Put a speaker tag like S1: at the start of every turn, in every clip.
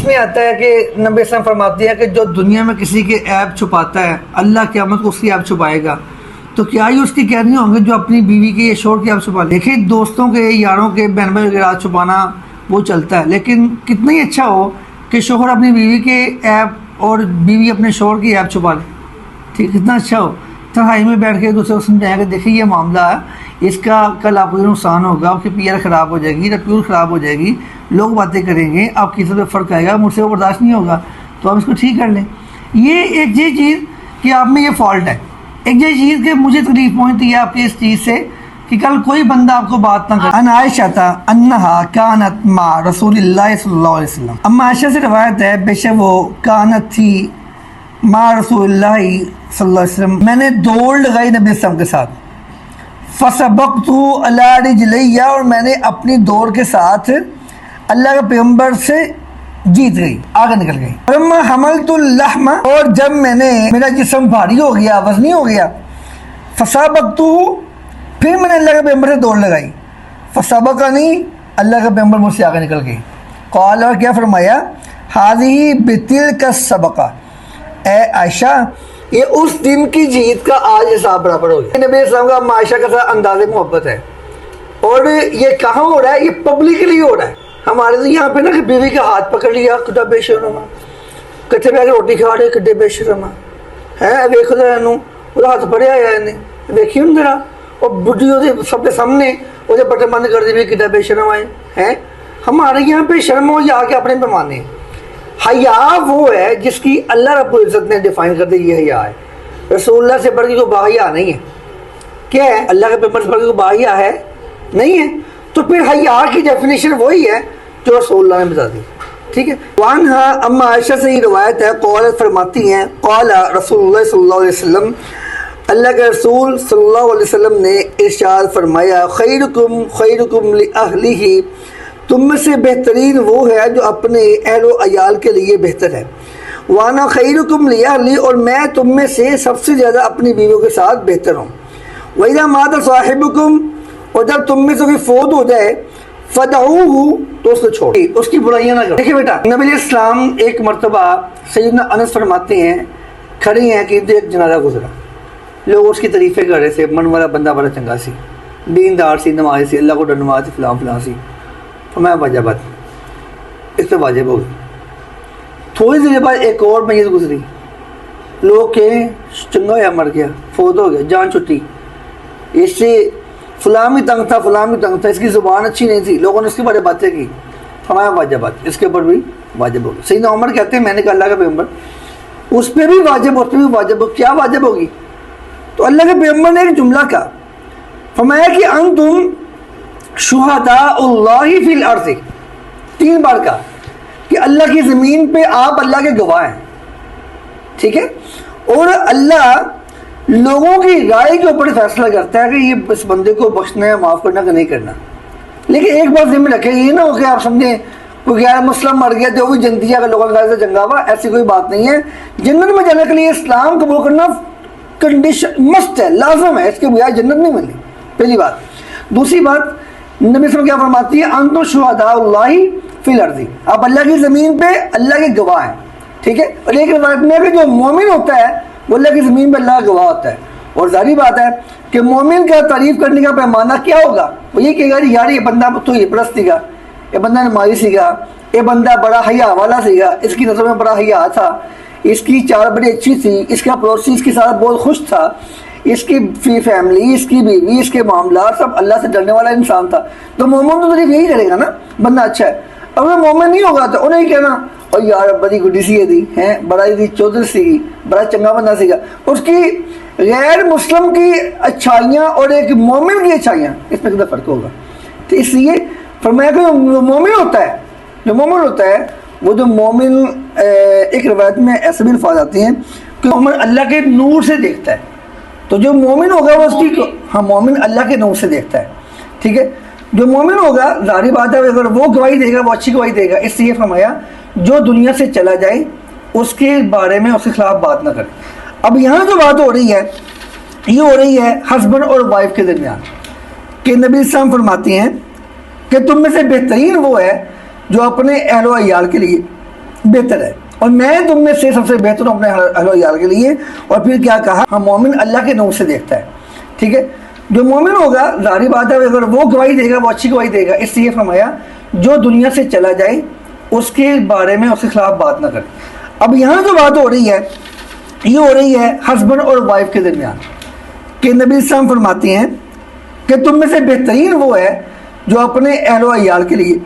S1: میں آتا ہے کہ نبی صلی اللہ علیہ وسلم فرماتے ہیں کہ جو دنیا میں کسی کے عیب چھپاتا ہے اللہ قیامت کو اس کی عیب چھپائے گا، تو کیا یہ اس کی کہنی ہوں گے جو اپنی بیوی کے یا شوہر کی عیب چھپا لے؟ دیکھیں دوستوں کے، یاروں کے، بہن بھائی کے رات چھپانا وہ چلتا ہے، لیکن کتنا ہی اچھا ہو کہ شوہر اپنی بیوی کے عیب اور بیوی اپنے شوہر کی عیب چھپا لے، ٹھیک، کتنا اچھا ہو، تنہائی میں بیٹھ کے دوسرے کو سمجھائیں کہ دیکھیں یہ معاملہ ہے، اس کا کل آپ کو نقصان ہوگا، آپ کی پی آر خراب ہو جائے گی، ریپیوٹ خراب ہو جائے گی، لوگ باتیں کریں گے، آپ کی طرف فرق آئے گا، مجھ سے وہ برداشت نہیں ہوگا، تو آپ اس کو ٹھیک کر لیں۔ یہ ایک یہ چیز کہ آپ میں یہ فالٹ ہے، ایک یہ چیز کہ مجھے تکلیف پہنچتی ہے آپ کی اس چیز سے کہ کل کوئی بندہ آپ کو بات نہ کرے۔ ان عائشہ انہا کانت مع رسول اللہ صلی اللہ علیہ وسلم، اما عائشہ سے روایت ہے بے شک وہ کانت تھی مع رسول اللہ صلی اللہ علیہ وسلم، میں نے دوڑ لگائی نبی صلی اللہ علیہ وسلم کے ساتھ، فسبقت علی رجلی، اور میں نے اپنی دوڑ کے ساتھ اللہ کے پیغمبر سے جیت گئی، آگے نکل گئی۔ فلما حملت اللحم، اور جب میں نے، میرا جسم بھاری ہو گیا، وزنی ہو گیا، فسابقت، پھر میں نے اللہ کے پیغمبر سے دوڑ لگائی، فسبقنی، اللہ کا پیغمبر مجھ سے آگے نکل گئی۔ قال، اور کیا فرمایا، ہذہ بتلک السبقہ، اے عائشہ یہ اس دن کی جیت کا آج حساب برابر ہو گیا۔ نبی علیہ السلام کا عائشہ کا ساتھ انداز محبت ہے، اور یہ کہاں ہو رہا ہے؟ یہ پبلکلی ہو رہا ہے۔ ہمارے تو یہاں پہ نا کہ بیوی کا ہاتھ پکڑ لیا، کتا بے شرما، کتے پہ روٹی کھا رہے، کتے بے شرما ہے، ویکھو ذرا نو وہ ہاتھ پڑیا ہے نے، ویکھی ہوں ذرا، اور بڈھی وہ سب کے سامنے وہ بٹن بند کر دی، کتا بے شرم آئے ہیں۔ ہمارے یہاں پہ شرم ہو یا کے اپنے پیمانے۔ حیا وہ ہے جس کی اللہ رب العزت نے ڈیفائن کر دی، یہ حیا ہے۔ رسول اللہ سے بڑھ کے کوئی باحیا نہیں ہے، کیا ہے؟ اللہ کے پیغمبر سے بڑھ کے کوئی باحیا ہے نہیں ہے، تو پھر حیا کی ڈیفینیشن وہی ہے جو رسول اللہ نے بتا دی، ٹھیک ہے۔ وعنہا، اما عائشہ سے ہی روایت ہے، قالت فرماتی ہیں، قال رسول اللہ صلی اللہ علیہ وسلم، اللہ کے رسول صلی اللہ علیہ وسلم نے ارشاد فرمایا، خیرکم خیرکم لأہلہ، تم میں سے بہترین وہ ہے جو اپنے اہل و عیال کے لیے بہتر ہے، وانا خیرکم لأہلی، اور میں تم میں سے سب سے زیادہ اپنی بیویوں کے ساتھ بہتر ہوں۔ وَإِذَا مَاتَ صَاحِبُكُمْ، اور جب تم میں سے کوئی فوت ہو جائے، فَدَعُوهُ، تو اس کو چھوڑ، اس کی برائیاں نہ کرو۔ دیکھیں بیٹا، نبی علیہ السلام ایک مرتبہ سیدنا انس فرماتے ہیں، کھڑی ہیں کہ ایک جنازہ گزرا، لوگ اس کی تعریفیں کر رہے تھے، من والا بندہ بڑا چنگا سی، دیندار سی، نماز سی، اللہ کو ڈرنے والا سی، فلاں فلاں سی، فرمایا واجبات اس پہ واجب ہو گئی۔ تھوڑی دیر بعد ایک اور میت گزری، لوگ کہیں چنگا ہوا، مر گیا، فوت ہو گیا، جان چھٹی، اس سے فلاں بھی تنگ تھا، فلاں بھی تنگ تھا، اس کی زبان اچھی نہیں تھی، لوگوں نے اس کے بارے باتیں کی، فرمایا واجبات اس کے اوپر بھی واجب ہوگی۔ سیدنا عمر کہتے ہیں، میں نے کہا اللہ کا پیغمبر اس پہ بھی واجب، اس پہ بھی واجب ہو، کیا واجب ہوگی؟ تو اللہ کے پیغمبر نے ایک جملہ کہا، فرمایا کہ انتم شہداء اللہ فی الارض، 3 بار کہا کہ اللہ کی زمین پہ آپ اللہ کے گواہ ہیں، ٹھیک ہے، اور اللہ لوگوں کی رائے کے اوپر فیصلہ کرتا ہے کہ یہ اس بندے کو بخشنا ہے، معاف کرنا کہ نہیں کرنا۔ لیکن ایک بات ذہن میں رکھیں، یہ نہ ہو کہ آپ سمجھیں کوئی غیر مسلم مر گیا تو وہ جنتی ہے، لوگوں سے جنگا ہوا، ایسی کوئی بات نہیں ہے۔ جنت میں جانے کے لیے اسلام قبول کرنا کنڈیشن مست ہے، لازم ہے، اس کے بغیر جنت نہیں ملنی، پہلی بات۔ دوسری بات، نبی صلی اللہ علیہ وسلم کیا فرماتی ہے، انتم شہداء اللہ فی الارض، آپ اللہ کی زمین پہ اللہ کے گواہ ہیں، ٹھیک ہے۔ اور ایک روایت میں کہ جو مومن ہوتا ہے وہ اللہ کی زمین پہ اللہ کا گواہ ہوتا ہے، اور ظاہری بات ہے کہ مومن کا تعریف کرنے کا پیمانہ کیا ہوگا؟ وہ یہ کہے گا یار یہ بندہ تو یہ پرست سیگا، یہ بندہ نمازی سیگا، یہ بندہ بڑا حیا والا سیگا، اس کی نظر میں بڑا حیا تھا، اس کی چال بڑی اچھی تھی، اس کا پڑوسی اس کے ساتھ بہت خوش تھا، اس کی فیملی، اس کی بیوی، اس کے معاملات سب اللہ سے ڈرنے والا انسان تھا۔ تو مومن تو تعریف یہی کرے گا نا، بندہ اچھا ہے۔ اگر مومن نہیں ہوگا تو انہیں کہنا اور یار بڑی گڈی سی دی ہیں، بڑا ہی چودھری سی، بڑا چنگا بندہ سیگا۔ اس کی غیر مسلم کی اچھائیاں اور ایک مومن کی اچھائیاں، اس میں کتنا فرق ہوگا؟ تو اس لیے فرمایا کہ جو مومن ہوتا ہے، جو مومن ہوتا ہے وہ جو مومن، ایک روایت میں ایسے بھی الفاظ آتے ہیں کہ مومن اللہ کے نور سے دیکھتا ہے، تو جو مومن ہوگا وہ اس کی، ہاں مومن اللہ کے نور سے دیکھتا ہے، ٹھیک ہے۔ جو مومن ہوگا ظاہری بات ہے اگر وہ گواہی دے گا وہ اچھی گواہی دے گا، اس لیے فرمایا جو دنیا سے چلا جائے اس کے بارے میں اس کے خلاف بات نہ کرے۔ اب یہاں جو بات ہو رہی ہے یہ ہو رہی ہے ہسبینڈ اور وائف کے درمیان، کہ نبی السلام فرماتی ہیں کہ تم میں سے بہترین وہ ہے جو اپنے اہل و عیال کے لیے بہتر ہے اور میں تم میں سے سب سے بہتر ہوں اپنے اہل و عیال کے لیے. اور پھر کیا کہا؟ ہاں مومن اللہ کے نور سے دیکھتا ہے. ٹھیک ہے, جو مومن ہوگا ظاہری بات ہے اگر وہ گواہی دے گا وہ اچھی گواہی دے گا. اس لیے فرمایا جو دنیا سے چلا جائے اس کے بارے میں اس کے خلاف بات نہ کرے. اب یہاں جو بات ہو رہی ہے یہ ہو رہی ہے ہسبینڈ اور وائف کے درمیان کہ نبی السلام فرماتے ہیں کہ تم میں سے بہترین وہ ہے جو اپنے اہل و عیال کے لیے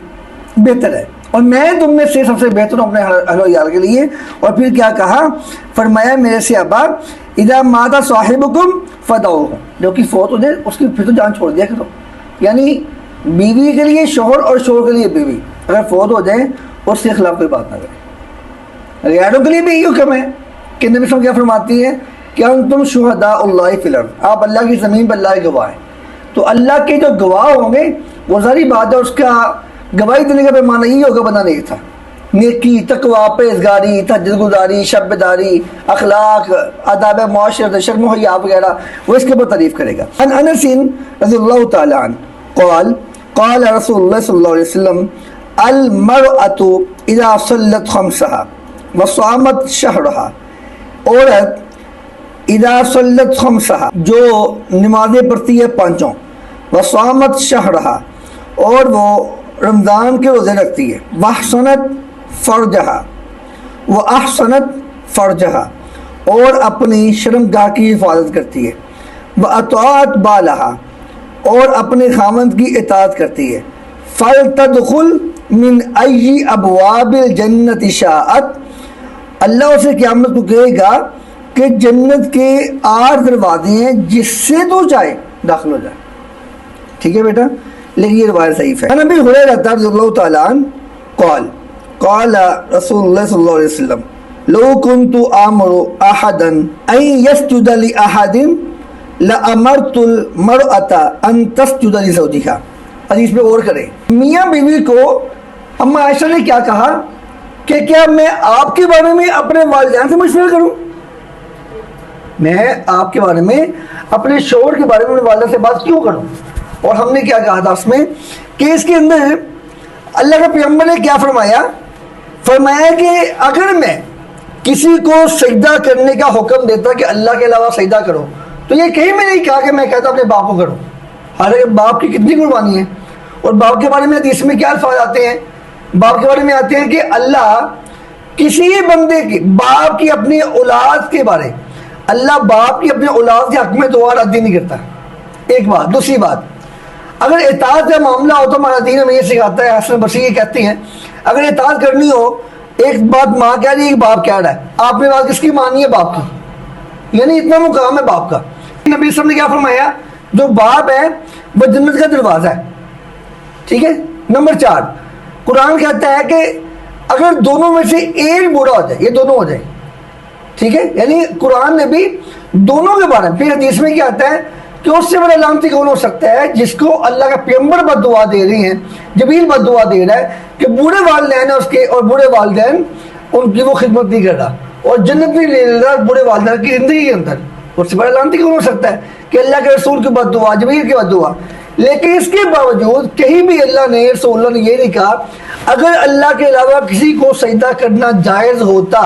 S1: بہتر ہے اور میں تم میں سے سب سے بہتر ہوں اپنے اہل و عیال کے لیے. اور پھر کیا کہا؟ فرمایا میرے سے ابا اذا مات صاحبکم فدعوہ, جو کہ فوت ہو جائے اس کی پھر تو جان چھوڑ دیا کرو. یعنی بیوی کے لیے شوہر اور شوہر کے لیے بیوی اگر فوت ہو جائے اس کے خلاف کوئی بات نہ کرے. غیروں کے لیے بھی یہی حکم ہے کہ نبی صلی اللہ علیہ وسلم کیا فرماتی ہے کہ انتم شہداء اللہ فی الارض, آپ اللہ کی زمین پر اللہ کے گواہ ہیں. تو اللہ کے جو گواہ ہوں گے وہ ظاہری بات ہے اس کا گواہی دینے کا پیمانہ یہی ہوگا بندہ نیک تھا, نیکی, تقوی, پرہیزگاری, تہجد گزاری, شب بیداری, اخلاق, آداب معاشرت, شرم و حیا وغیرہ, وہ اس کے اوپر تعریف کرے گا. عن انس رضی اللہ تعالی عنہ قال قال رسول اللہ صلی اللہ علیہ وسلم المرأة اذا صلت خمسها وصامت شهرها, عورت اذا صلت خمسها جو نمازیں پڑھتی ہے پانچوں, وصامت شهرها اور وہ رمضان کے روزے رکھتی ہے, واحسنت فرجہا واحسنت فرجہا اور اپنی شرمگاہ کی حفاظت کرتی ہے, واطاعت بالہا اور اپنے خاوند کی اطاعت کرتی ہے, فلتدخل من ای ابواب الجنت شاءت, اللہ اسے قیامت کو کہے گا کہ جنت کے 8 دروازے ہیں جس سے تو چاہے داخل ہو جائے. ٹھیک ہے بیٹا, لیکن یہ روایت ضعیف ہے. نبی ہریرہ رضی اللہ تعالی عنہ قال قال رسول اللہ صلی اللہ علیہ وسلم لو كنت آمر احدا ان يسجد لاحد لامرت المرأة ان تسجد لزوجها. حدیث پہ غور کریں, میاں بیوی کو اما عائشہ نے کیا کہا کہ کیا میں آپ کے بارے میں اپنے والدین سے مشورہ کروں, میں آپ کے بارے میں اپنے شوہر کے بارے میں اپنے والدہ سے بات کیوں کروں. اور ہم نے کیا کہا تھا اس میں کہ اس کے اندر اللہ کے پیغمبر نے کیا فرمایا کہ اگر میں کسی کو سجدہ کرنے کا حکم دیتا کہ اللہ کے علاوہ سجدہ کرو تو یہ کہیں میں نہیں کہا کہ میں کہتا اپنے باپ کو کرو. حالانکہ باپ کی کتنی قربانی ہے, اور باپ کے بارے میں حدیث میں کیا الفاظ آتے ہیں, باپ کے بارے میں آتے ہیں کہ اللہ کسی بندے کی باپ کی اپنی اولاد کے بارے, اللہ باپ کی اپنے اولاد کے حق میں دعا رد نہیں کرتا. ایک بات. دوسری بات, اگر اطاعت کا معاملہ ہو تو ہمارا دین ہمیں یہ سکھاتا ہے, حسن بصری یہ کہتے ہیں اگر اطاعت کرنی ہو, ایک بات ماں کہہ رہی ہے ایک باپ کہہ رہا ہے, آپ نے بات کس کی مانی ہے؟ باپ کی. یعنی اتنا مقام ہے باپ کا. نبی صلی اللہ علیہ وسلم نے کیا فرمایا, جو باپ ہے وہ جنت کا دروازہ ہے. ٹھیک ہے. نمبر 4, قرآن کہتا ہے کہ اگر دونوں میں سے ایک بوڑھا ہو جائے, یہ دونوں ہو جائے, ٹھیک ہے, یعنی قرآن نے بھی دونوں کے بارے میں. پھر حدیث میں کیا آتا ہے کہ اس سے بڑا لعنتی کون ہو سکتا ہے جس کو اللہ کا پیغمبر بد دعا دے رہے ہیں, جبریل بد دعا دے رہا ہے کہ بوڑھے والدین ہیں اس کے, اور بوڑھے والدین ان کی وہ خدمت نہیں کر رہا اور جنت نہیں لے رہا بوڑھے والدین کی زندگی کے اندر. اس سے بڑا لعنتی کون ہو سکتا ہے کہ اللہ کے رسول کی بد دعا, جبریل کی بد دعا. لیکن اس کے باوجود کہیں بھی اللہ نے, رسول اللہ نے یہ نہیں کہا اگر اللہ کے علاوہ کسی کو سجدہ کرنا جائز ہوتا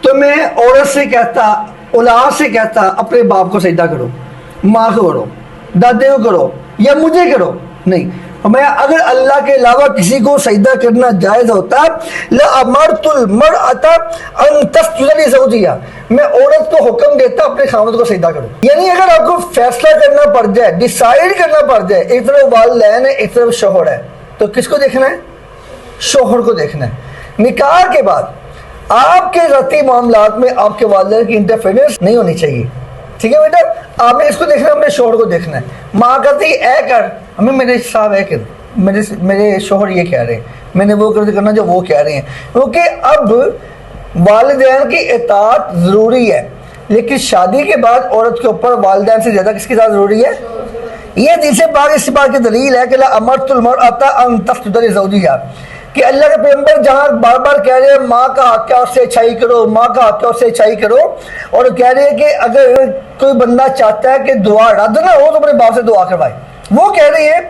S1: تو میں عورت سے کہتا, اولاد سے کہتا اپنے باپ کو سجدہ کرو, ماں کو کرو, دادے کو کرو, یا مجھے کرو. نہیں, میں اگر اللہ کے علاوہ کسی کو سجدہ کرنا جائز ہوتا لَأَمَرْتُ الْمَرْأَةَ أَن تَسْجُدَ لِزَوْجِهَا, میں عورت کو حکم دیتا اپنے خاوند کو سجدہ کرو. یعنی اگر آپ کو فیصلہ کرنا پڑ جائے, ڈیسائیڈ کرنا پڑ جائے, ایک طرف والدین ہے ایک طرف شوہر ہے, تو کس کو دیکھنا ہے؟ شوہر کو دیکھنا ہے. نکاح کے بعد آپ کے ذاتی معاملات میں آپ کے والدین کی انٹرفیئرنس نہیں ہونی چاہیے. ٹھیک ہے بیٹا, آپ نے اس کو دیکھنا ہے, اپنے شوہر کو دیکھنا ہے. ماں کہتی ہے اے کر, ہمیں میرے صاحب ہے کہ میرے شوہر یہ کہہ رہے ہیں, میں نے وہ کرنا جو وہ کہہ رہے ہیں, کیونکہ اب والدین کی اطاعت ضروری ہے, لیکن شادی کے بعد عورت کے اوپر والدین سے زیادہ کس کی اطاعت ضروری ہے؟ یہ حدیث پاک اس بات کی دلیل ہے کہ لَأَمَرْتُ الْمَرْأَةَ أَن تَسْجُدَ لِزَوْجِهَا, کہ اللہ کے پیغمبر جہاں بار بار کہہ رہے ہیں ماں کا حق ہے اس سے اچھائی کرو, ماں کا حق ہے اس سے اچھائی کرو, اور کہہ رہے ہیں کہ اگر کوئی بندہ چاہتا ہے کہ دعا رد نہ ہو تو اپنے باپ سے دعا کروائے. وہ کہہ رہے ہیں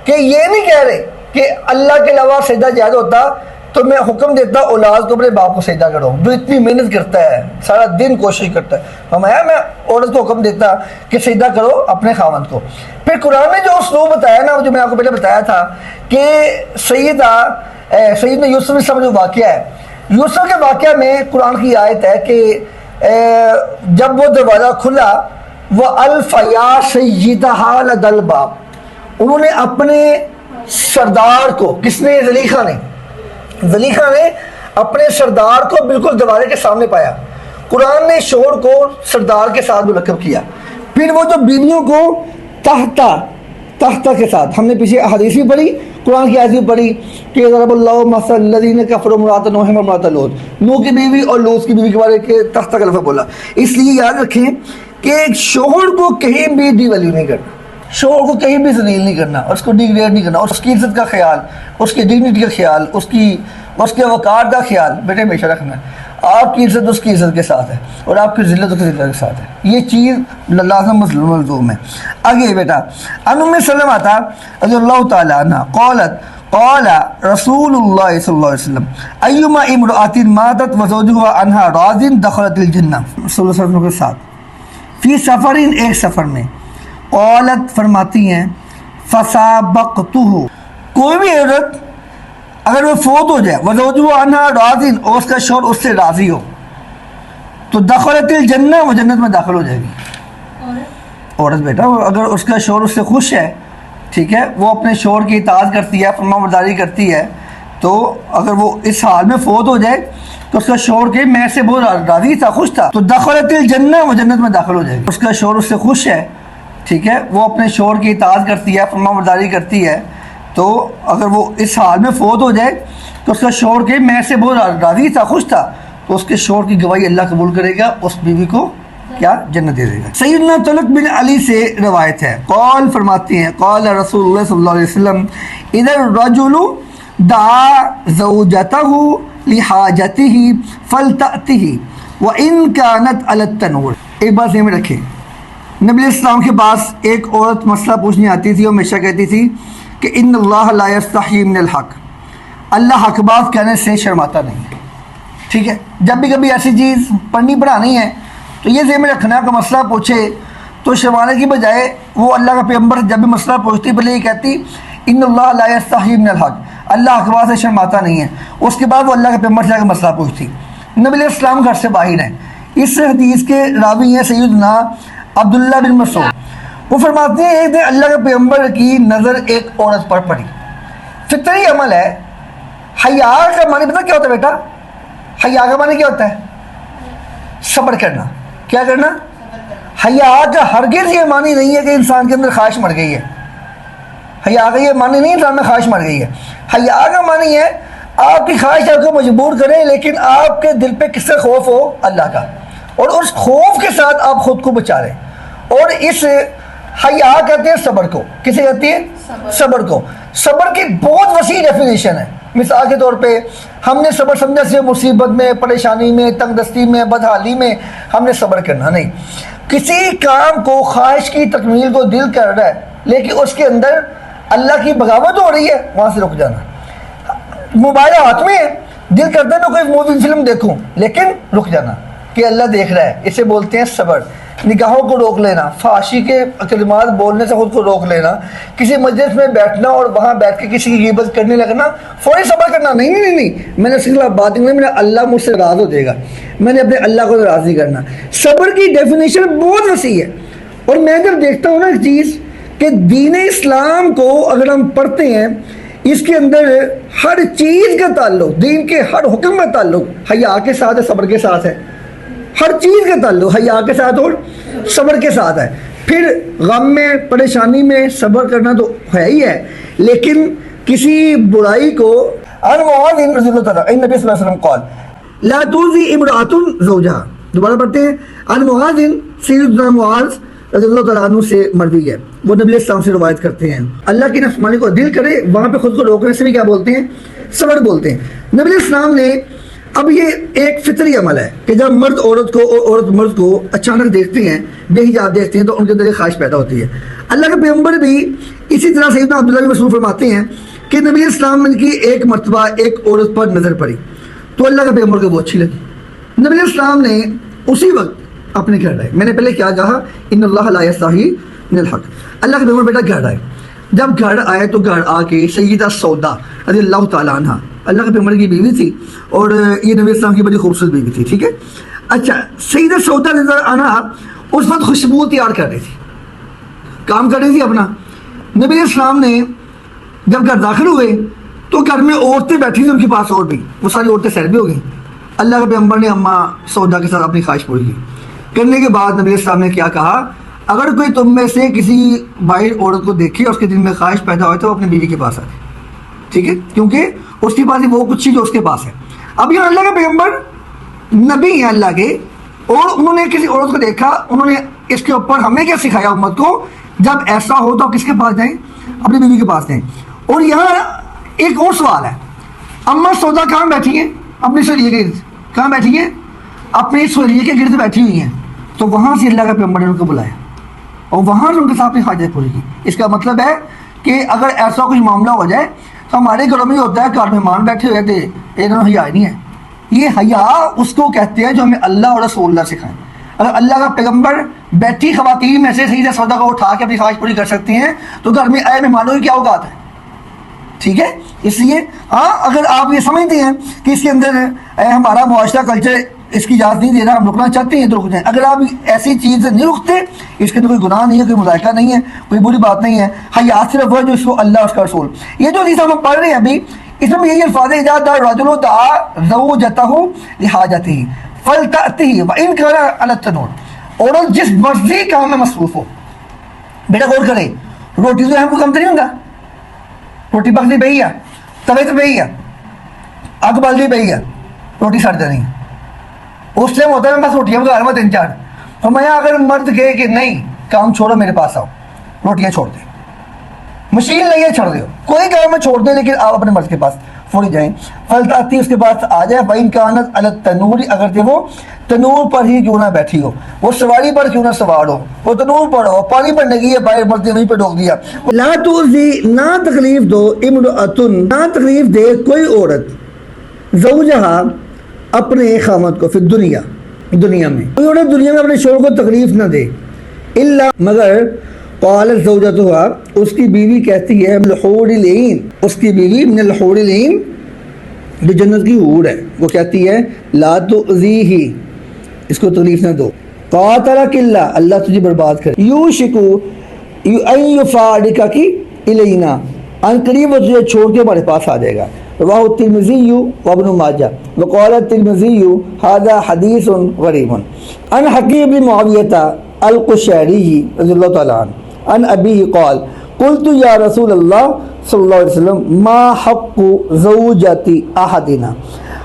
S1: کہ یہ نہیں کہہ رہے کہ اللہ کے علاوہ سجدہ جائز ہوتا, تو میں حکم دیتا اولاد کو اپنے باپ کو سجدہ کرو، جو اتنی محنت کرتا ہے، سارا دن کوشش کرتا ہے، فرمایا میں عورت کو حکم دیتا کہ سجدہ کرو اپنے خاوند کو۔ پھر قرآن نے جو اسلوب بتایا نا، جو میں آپ کو پہلے بتایا تھا کہ سیدنا یوسف علیہ السلام جو واقعہ ہے، یوسف کے واقعہ میں قرآن کی آیت ہے کہ جب وہ دروازہ کھلا وَأَلْفَ يَا سَيِّدَهَا لَدَى الْبَابِ، انہوں نے اپنے سردار کو، کس نے؟ زلیخا نے، زلیخا نے اپنے سردار کو بالکل دروازے کے سامنے پایا۔ قرآن نے شوہر کو سردار کے ساتھ ملقب کیا، پھر وہ جو بیویوں کو تحت کے ساتھ، ہم نے پیچھے احادیث بھی پڑھی، قرآن کی آیت بھی پڑھی کہ ضرب اللہ مثلا الذین کفروا امرأۃ نوح و امرأۃ لوط، نوح کی بیوی اور لوط کی بیوی کے بارے کے تحت کا لفظ بولا۔ اس لیے یاد رکھیں کہ شوہر کو کہیں بھی ڈیویلیو نہیں کرنا، شوہر کو کہیں بھی ذلیل نہیں کرنا، اور اس کو ڈیگریڈ نہیں کرنا، اور اس کی عزت کا خیال، اس کی ڈگنیٹی کا خیال، اس کے وقار کا خیال بیٹے ہمیشہ رکھنا ہے۔ آپ کی عزت اس کی عزت کے ساتھ ہے، اور آپ کی ذلت اس کی ذلت کے ساتھ ہے، یہ چیز لازم ملزوم ہے۔ آگے بیٹا ام سلمہ تھا رضی اللہ تعالیٰ عنہ قال رسول اللہ صلی اللہ علیہ وسلم ایما امرأۃ ماتت وزوجها عنها راض دخلت الجنہ، صلی اللہ علیہ وسلم کے ساتھ فی سفر، ایک سفر میں، قالت فرماتی ہیں فسابقتہ، کوئی بھی عورت اگر وہ فوت ہو جائے وزوجها عنها راض، اور اس کا شوہر اس سے راضی ہو، تو دخلت الجنہ، وہ جنت میں داخل ہو جائے گی۔ عورت بیٹا اگر اس کا شوہر اس سے خوش ہے، ٹھیک ہے، وہ اپنے شوہر کی اطاعت کرتی ہے، فرما برداری کرتی ہے، تو اگر وہ اس حال میں فوت ہو جائے تو اس کا شوہر کہ میں سے بہت راضی تھا، خوش تھا، تو دخلت الجنہ، وہ جنت میں داخل ہو جائے گی۔ اس کا شوہر اس سے خوش ہے، ٹھیک ہے، وہ اپنے شوہر کی اطاعت کرتی ہے، فرما برداری کرتی ہے، تو اگر وہ اس حال میں فوت ہو جائے تو اس کا شوہر کہ میں سے بہت راضی تھا، خوش تھا، تو اس کے شوہر کی گواہی اللہ قبول کرے گا، اس بیوی کو کیا؟ جنت دے دے گا۔ سیدنا طلق بن علی سے روایت ہے، قال فرماتے ہیں قال رسول اللہ صلی اللہ علیہ وسلم اذا الرجل دعا زوجته لحاجته فلتأته وان كانت على التنور۔ ایک بات ذہن میں رکھیں، نبی علیہ السلام کے پاس ایک عورت مسئلہ پوچھنے آتی تھی، اور ہمیشہ کہتی تھی کہ ان اللہ لا یستحیی من الحق، اللہ حق بات کہنے سے شرماتا نہیں ہے، ٹھیک ہے۔ جب بھی کبھی ایسی چیز پڑھنی پڑھانی ہے تو یہ ذہن میں رکھنا کہ مسئلہ پوچھے تو شرمانے کی بجائے وہ اللہ کا پیغمبر جب بھی مسئلہ پوچھتی پہلے یہ کہتی ان اللہ لا یستحیی من الحق، اللہ حق بات سے شرماتا نہیں ہے، اس کے بعد وہ اللہ کے پیغمبر سے جا کے مسئلہ پوچھتی۔ نبی علیہ السلام گھر سے باہر ہیں، اس حدیث کے راوی ہیں سیدنا عبداللہ بن مسعود، وہ فرماتے ہیں ایک دن اللہ کے پیغمبر کی نظر ایک عورت پر پڑی۔ فطری عمل ہے، حیا کا معنی پتہ کیا ہوتا ہے بیٹا؟ حیا کا معنی کیا ہوتا ہے؟ صبر کرنا۔ کیا کرنا؟ حیا کا ہرگز یہ معنی نہیں ہے کہ انسان کے اندر خواہش مر گئی ہے، حیا کا یہ معنی نہیں انسان میں خواہش مر گئی ہے۔ حیا کا معنی ہے آپ کی خواہش آپ کو مجبور کریں، لیکن آپ کے دل پہ کس سے خوف ہو؟ اللہ کا، اور اس خوف کے ساتھ آپ خود کو بچا لیں۔ اور اس حیا کہتے ہیں صبر کو، کسے کہتے ہیں؟ صبر کو۔ صبر کی بہت وسیع ڈیفینیشن ہے۔ مثال کے طور پہ ہم نے صبر سمجھا سے مصیبت میں، پریشانی میں، تنگ دستی میں، بدحالی میں ہم نے صبر کرنا نہیں۔ کسی کام کو، خواہش کی تکمیل کو دل کر رہا ہے لیکن اس کے اندر اللہ کی بغاوت ہو رہی ہے، وہاں سے رک جانا۔ موبائل ہاتھ میں ہے، دل کرتا ہے میں کوئی مووی فلم دیکھوں، لیکن رک جانا کہ اللہ دیکھ رہا ہے، اسے بولتے ہیں صبر۔ نگاہوں کو روک لینا، فحاشی کے کلمات بولنے سے خود کو روک لینا، کسی مجلس میں بیٹھنا اور وہاں بیٹھ کے کسی کی غیبت کرنے لگنا، فوری صبر کرنا، نہیں میں نے اس کے خلاف بات نہیں، میرا اللہ مجھ سے راض ہو جائے گا، میں نے اپنے اللہ کو راضی کرنا۔ صبر کی ڈیفینیشن بہت وسیع ہے، اور میں جب دیکھتا ہوں نا ایک چیز کہ دین اسلام کو اگر ہم پڑھتے ہیں، اس کے اندر ہر چیز کا تعلق، دین کے ہر حکم کا تعلق حیا کے ساتھ ہے، صبر کے ساتھ ہے۔ ہر چیز کا تعلق حیا کے ساتھ اور صبر کے ساتھ ہے۔ پھر غم میں، پریشانی میں صبر کرنا تو ہے ہی ہے، لیکن کسی برائی کو عن معاذ رضی اللہ تعالیٰ عنہ نبی صلی اللہ علیہ وسلم قال لا توزی امرأۃ زوجہا، دوبارہ پڑھتے ہیں، عن معاذ سیدنا معاذ رضی اللہ تعالیٰ عنہ سے مروی ہے، وہ نبی علیہ السلام سے روایت کرتے ہیں، اللہ کی نافرمانی کو دل کرے وہاں پہ خود کو روکنے سے بھی کیا بولتے ہیں؟ صبر بولتے ہیں۔ نبی علیہ السلام نے، اب یہ ایک فطری عمل ہے کہ جب مرد عورت کو اور عورت مرد کو اچانک دیکھتے ہیں، بے حجاب دیکھتے ہیں، تو ان کے اندر ایک خواہش پیدا ہوتی ہے۔ اللہ کے پیغمبر بھی اسی طرح سیدنا عبداللہ بن مسعود فرماتے ہیں کہ نبی اسلام کی ایک مرتبہ ایک عورت پر نظر پڑی تو اللہ کے پیغمبر کو وہ اچھی لگی. نبی اسلام نے اسی وقت اپنے گھر آئے. میں نے پہلے کیا کہا, ان اللہ لا یستحی من الحق. اللہ کے پیغمبر بیٹا گھر آئے. جب گھر آئے تو گھر آ کے سیدہ سودا رضی اللہ تعالیٰ عنہ اللہ کے پیغمبر کی بیوی تھی, اور یہ نبی اسلام کی بڑی خوبصورت بیوی تھی. ٹھیک ہے, اچھا سیدہ سودا رضی اللہ عنہ اس وقت خوشبو تیار کر رہی تھی, کام کر رہی تھی اپنا. نبی اسلام نے جب گھر داخل ہوئے تو گھر میں عورتیں بیٹھی تھیں ان کے پاس, اور بھی وہ ساری عورتیں سیر بھی ہو گئیں. اللہ کے پیغمبر نے اماں سودا کے ساتھ اپنی خواہش پوری کی. کرنے کے بعد نبی اسلام نے کیا کہا, اگر کوئی تم میں سے کسی باہر عورت کو دیکھے اور اس کے دل میں خواہش پیدا ہوئے تو وہ اپنی بیوی کے پاس آئے. ٹھیک ہے, کیونکہ اس کے پاس وہ کچھ چیز جو اس کے پاس ہے. اب یہاں اللہ کے پیغمبر نبی ہیں اللہ کے, اور انہوں نے کسی عورت کو دیکھا, انہوں نے اس کے اوپر ہمیں کیا سکھایا امت کو, جب ایسا ہو تو آپ کس کے پاس جائیں, اپنی بیوی کے پاس جائیں. اور یہاں ایک اور سوال ہے, اماں سودا کہاں بیٹھی ہیں, اپنے سوریے کے گرد. کہاں بیٹھی ہیں, اپنے سوریے کے گرد بیٹھی ہوئی ہیں. تو وہاں سے اللہ کا پیغمبر نے ان کو بلایا اور وہاں سے ان کے ساتھ اپنی حاجت پوری کی. اس کا مطلب ہے کہ اگر ایسا کچھ معاملہ ہو جائے تو ہمارے گھروں میں یہ ہوتا ہے, گھر مہمان بیٹھے ہوئے تھے, ایک حیا نہیں ہے. یہ حیا اس کو کہتے ہیں جو ہمیں اللہ اور رسول اللہ سکھائیں. اگر اللہ کا پیغمبر بیٹھی خواتین میں سے سیدہ سودا کو اٹھا کے اپنی خواہش پوری کر سکتے ہیں تو گھر میں آئے مہمانوں کی کیا اوقات ہے. ٹھیک ہے, اس لیے ہاں اگر آپ یہ سمجھتے ہیں کہ اس کے اندر ہمارا معاشرہ کلچر اس کی اجازت نہیں دے رہا, ہم رکنا چاہتے ہیں تو رک جائیں. اگر آپ ایسی چیز نہیں رکتے, اس کے اندر کوئی گناہ نہیں ہے, کوئی مذائقہ نہیں ہے, کوئی بری بات نہیں ہے. حیا صرف وہ جو اس کو اللہ اس کا رسول. یہ جو حدیث ہم پڑھ رہے ہیں ابھی, اس میں یہی الفاظ ہے, اذا الرجل دعا زوجته لحاجته فلتأته وان كان على التنور. عورت جس مرضی کام میں مصروف ہو, بیٹا غور کرے, روٹی جو ہے ہم کو کم تو نہیں ہوگا, روٹی پک دی پی ہے, توے تو پی ہے, اگ بل دی پی ہے, روٹی سڑ جانی ہے. اس ٹائم ہوتا ہے میں بس روٹیاں پکا رہا ہوں 3-4. فرمایا اگر مرد کہے کہ نہیں کام چھوڑو میرے پاس آؤ, روٹیاں چھوڑ دیں, مشین نہیں ہے چھوڑ دو, کوئی کام میں چھوڑ دیں, لیکن آپ اپنے مرد کے پاس فوری جائیں. فلت آتی اس کے پاس آ جائے. بین کانت علی التنور, اگر وہ تنور پر ہی کیوں نہ بیٹھی ہو, وہ سواری پر کیوں نہ سوار ہو, وہ تنور پر ہو, پانی پر لگی ہے, باہر مرد نے وہیں پہ ڈوک دیا. لا تؤذی, نہ تکلیف دو, امرأتن, نہ تکلیف دے کوئی عورت, زوجہا, اپنے خامد کو, فی الدنیا, دنیا میں کوئی عورت دنیا میں اپنے شوہر کو تکلیف نہ دے, الا, مگر, قالت زوجتها, اس کی بیوی کہتی ہے, من الحور العین, اس کی بیوی من الحور العین جو جنت کی حور ہے, وہ کہتی ہے لا تؤذیہ, اس کو تکلیف نہ دو. قاتلک اللہ, اللہ تجھے برباد کرے. یوشکو ان یفارقک الینا, ان قریب وہ تجھے چھوڑ کے ہمارے پاس آ جائے گا. رواہ الترمذی وابن ماجہ وقال الترمذی ھذا حدیث غریب. ان حکیم بن معاویہ القشیری رضی اللہ تعالیٰ عنہ ان ابیہ قال قلت یا رسول اللہ صلی اللہ علیہ وسلم ما حق زوجۃ احدنا,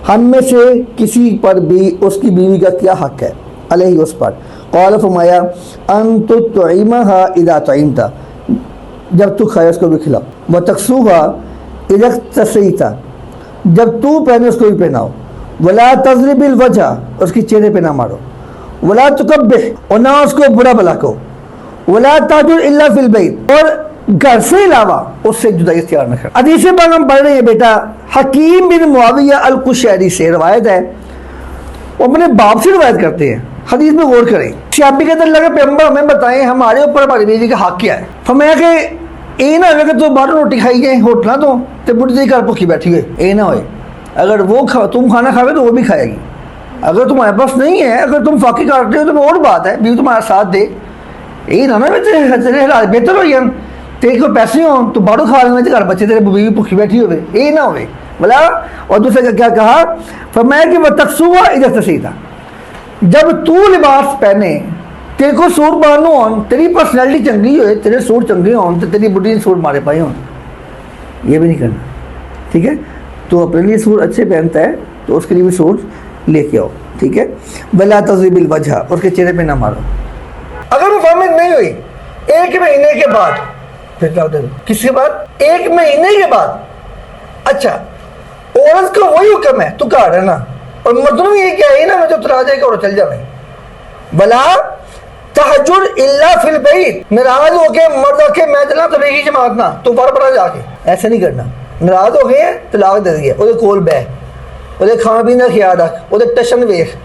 S1: ہم میں سے کسی پر بھی اس کی بیوی کا کیا حق ہے, علیہ اس پر. قال فرمایا ان تطعمها اذا طعمت, جب تو کھائے اس کو بھی کھلاؤ. وتکسوها اذا اکتسیت, جب تو پہنے اس کو بھی پہناؤ. ولا تضرب الوجہ, اس کی چہرے پہ نہ مارو. ولا تقبح, اور نہ اس کو برا بلا کہو. ولا تاجر الا فی البیت, اور گھر سے علاوہ اس سے جدائی اختیار نہ کر. حدیث بار ہم پڑھ رہے ہیں بیٹا, حکیم بن معاویہ القشیری سے روایت ہے, وہ اپنے باپ سے روایت کرتے ہیں. حدیث میں غور کریں. صحابی کہتے ہیں اللہ کے پیغمبر ہمیں بتائیں ہمارے اوپر ہماری بیوی کا حق کیا ہے. فرمایا کہ اے نہ ہوئے کہ تو باہر روٹی کھائی جائیں ہوٹلاں تو بڑھ جائی گھر بھوکی بیٹھی ہوئے. اے نہ ہوئے اگر وہ تم کھانا کھاوے تو وہ بھی کھائے گی. اگر تمہارے پاس نہیں ہے, اگر تم فاقے کاٹتے ہو تو اور بات ہے, بیوی تمہارا ساتھ دے. یہی نہ تیرے حالات بہتر ہو جائیں, تیرے کو پیسے ہوں تو باہر کھا لینا, گھر بچے تیرے بیوی بھوکی بیٹھی ہوئے, یہی نہ ہوئے بلا. اور دوسرے کا کیا کہا, فرمایا کہ وہ تکسوا اذا تسیتا, جب تو لباس پہنے, تیرے کو سوٹ پہنو ہوں, تیری پرسنالٹی چنگی ہوئے, تیرے سوٹ چنگے ہوں, تو تیری بڈی نے سوٹ مارے پائے ہوں, یہ بھی نہیں کرنا. ٹھیک ہے, تو اپنے لیے سوٹ اچھے پہنتا ہے تو اس کے لیے بھی سوٹ لے کے آؤ. ٹھیک ہے, ولا تضرب الوجہ, اس کے چہرے پہ نہ مارو. اگر وہ فہمت نہیں ہوئی 1 مہینے کے بعد, پھر کیا ہوتا ہے, کس کے بعد, 1 مہینے کے بعد. اچھا, عورت کا وہی حکم ہے تو کہا رہنا, اور مردوں میں یہ کیا ہے نا, میں جب تلا جائے گا اور چل جائے. بلا تحجر الا فی البیت, ناراض ہو کے مرد آ کے میں چلا تبلیغی جماعت نہ, تو بار بڑا جا کے ایسا نہیں کرنا. ناراض ہو گئے ہیں طلاق دے دی ہے، وہ کول بہ، وہ کھانا پینے کا خیال رکھ، وہ ٹشن ویخ،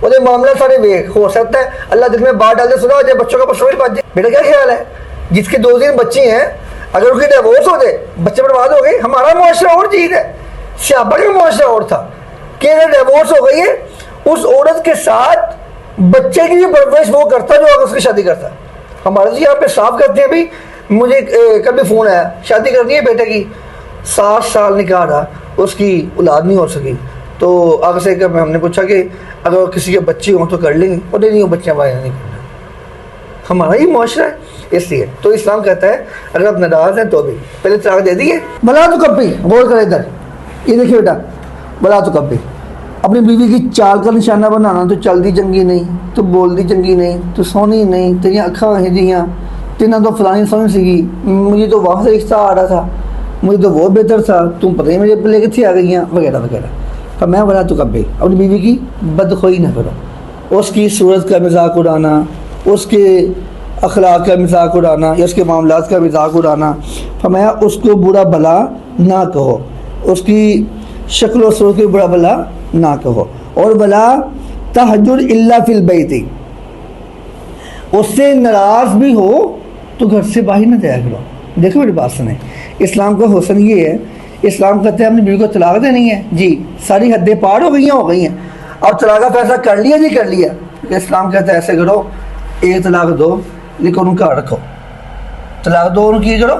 S1: وہ معاملہ سارے ویخ. ہو سکتا ہے اللہ دل میں بات ڈال دے سنا ہو جائے، بچوں کا پرسوں ہی بچ جائے. بیٹا کیا خیال ہے جس کے 2 بچے ہیں اگر ان کی ڈیورس ہو جائے، بچے برباد ہو گئے. ہمارا معاشرہ اور چیز ہے، صحابہ کا معاشرہ اور تھا کہ اگر ڈیورس ہو گئی ہے اس عورت کے ساتھ بچے کی پرورش وہ کرتا جو اگر اس کی شادی کرتا. ہمارے جی یہاں پہ صاف کرتے ہیں. بھائی مجھے کبھی فون آیا شادی کرنی ہے بیٹے کی، 7 سال نکاح رہا، اس کی اولاد نہیں ہو سکی. تو آگے سے ہم نے پوچھا کہ اگر کسی کے بچے ہوں تو کر لیں گے، اور نہیں بچیاں وغیرہ نہیں کرنا. ہمارا یہ معاشرہ ہے. اس لیے تو اسلام کہتا ہے اگر آپ ناراض ہیں تو بھی پہلے طلاق دے دیے. بلا تو کب بھی غور کرے ادھر، یہ دیکھیے بیٹا، بلا تو کب بھی اپنی بیوی کی چال کا نشانہ بنانا. تو چل دی چنگی نہیں، تو بول دی چنگی نہیں، تو سونی نہیں، تیری اکھاں ہجیاں، تینا تو فلانی سونی سیگی، مجھے تو وہاں سے رشتہ آ رہا تھا، مجھے تو وہ بہتر تھا، تم پتہ ہی میرے پلے کتنے آ گئی ہیں وغیرہ وغیرہ. تو میں بلا تو کب بھی اپنی بیوی کی بدخوئی نہ کرو. اس کی صورت کا مذاق اڑانا، اس کے اخلاق کا مذاق اڑانا یا اس کے معاملات کا مذاق اڑانا، فرمایا اس کو برا بھلا نہ کہو، اس کی شکل و صورت کو برا بھلا نہ کہو. اور بلا تہجر الا فی البیت، اس سے ناراض بھی ہو تو گھر سے باہر نہ جایا کرو. دیکھو میری بات سنیں، اسلام کا حسن یہ ہے، اسلام کہتے ہیں اپنی بیوی کو طلاق دینی ہے جی، ساری حدیں پار ہو گئی ہیں، اب طلاق کا فیصلہ کر لیا جی کر لیا. اسلام کہتا ہے ایسے کرو، ایک طلاق دو لیکن ان کا رکھو. طلاق دو ان کی کرو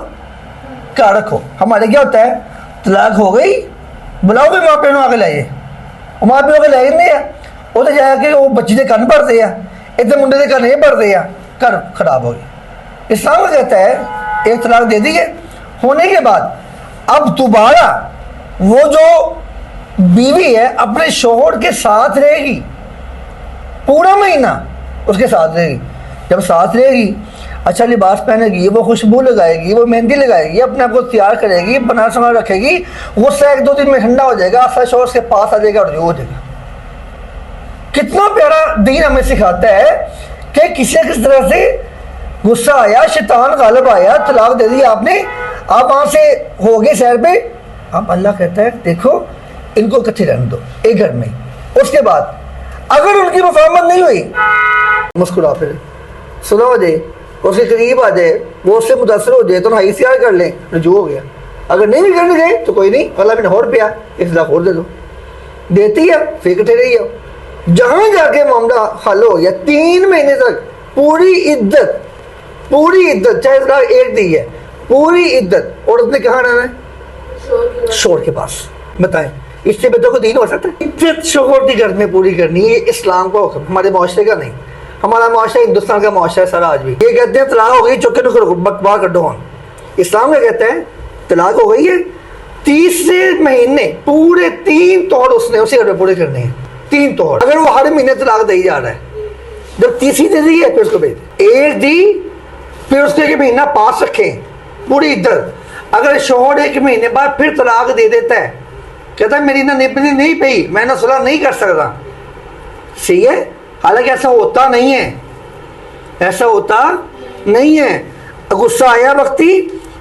S1: کا رکھو. ہمارے کیا ہوتا ہے طلاق ہو گئی بلاؤ بھی ماں پیو آگے لائیے، وہ ماں پیو کے لائے نہیں ہے، وہ تو جایا کہ وہ بچی کے کن پڑھتے ہیں، اتنے منڈے کے کن نہیں پڑھتے ہیں، گھر خراب ہو گئی. اسلام کا کہتا ہے ایک طلاق دے دیے ہونے کے بعد اب دوبارہ وہ جو بیوی ہے اپنے شوہر کے ساتھ رہے گی پورا مہینہ، اس کے ساتھ رہے گی. جب ساتھ رہے گی اچھا لباس پہنے گی، وہ خوشبو لگائے گی، وہ مہندی لگائے گی، اپنے آپ کو تیار کرے گی، بنا سنا رکھے گی، غصہ 1-2 دن میں ٹھنڈا ہو جائے گا، آسا شوہر کے پاس آ جائے گا اور جو ہو جائے گا. کتنا پیارا دین ہمیں سکھاتا ہے کہ کس طرح سے غصہ آیا، شیطان غالب آیا، طلاق دے دی آپ نے، آپ وہاں سے ہو گئے سیر پہ. اب اللہ کہتا ہے دیکھو ان کو اکٹھے رہنے دو ایک گھر میں. اس کے بعد اگر ان کی مفاہمت نہیں ہوئی مسکرا پھر سنا ہو جائے، اس کے قریب آ جائے، وہ اس سے متاثر ہو جائے تو ہائی سیار کر لیں، رجوع ہو گیا. اگر نہیں بھی کرنے گئے تو کوئی نہیں، اللہ میں اور پیا ایک طلاق اور دے دو. دیتی ہے پھر اکٹھے رہی ہے. جہاں جا کے معاملہ حل ہو گیا 3 مہینے تک پوری عدت چاہے طلاق ایک دی ہے پوری عدت عورت نے کہاں رہنا ہے؟ شوہر کے پاس. بتائیں اس سے بہتر کو دین ہو سکتا ہے؟ عزت شوہر کی گھر میں پوری کرنی ہے، اسلام کا حکم، ہمارے معاشرے کا نہیں. ہمارا معاشرہ ہندوستان کا معاشرہ ہے سارا آج بھی. یہ کہتے ہیں طلاق ہو گئی چوکے نکل باہر کر دو. اسلام کیا کہتا ہے طلاق ہو گئی ہے 30 مہینے پورے 3 طور اس نے اسی گھر میں پورے کرنے ہیں. 3 طور اگر وہ ہر مہینے طلاق دے ہی جا رہا ہے، جب تیسری دے دی ہے پھر اس کو بھیج ایک دی، پھر اس کے ایک مہینہ پاس رکھیں پوری عدت. اگر شوہر 1 مہینے بعد پھر طلاق دے دیتا ہے، کہتا ہے میری نہ نپنی نہیں پئی، میں نہ صلح نہیں کر سکتا، صحیح ہے. حالانکہ ایسا ہوتا نہیں ہے، ایسا ہوتا نہیں ہے. غصہ آیا وقتی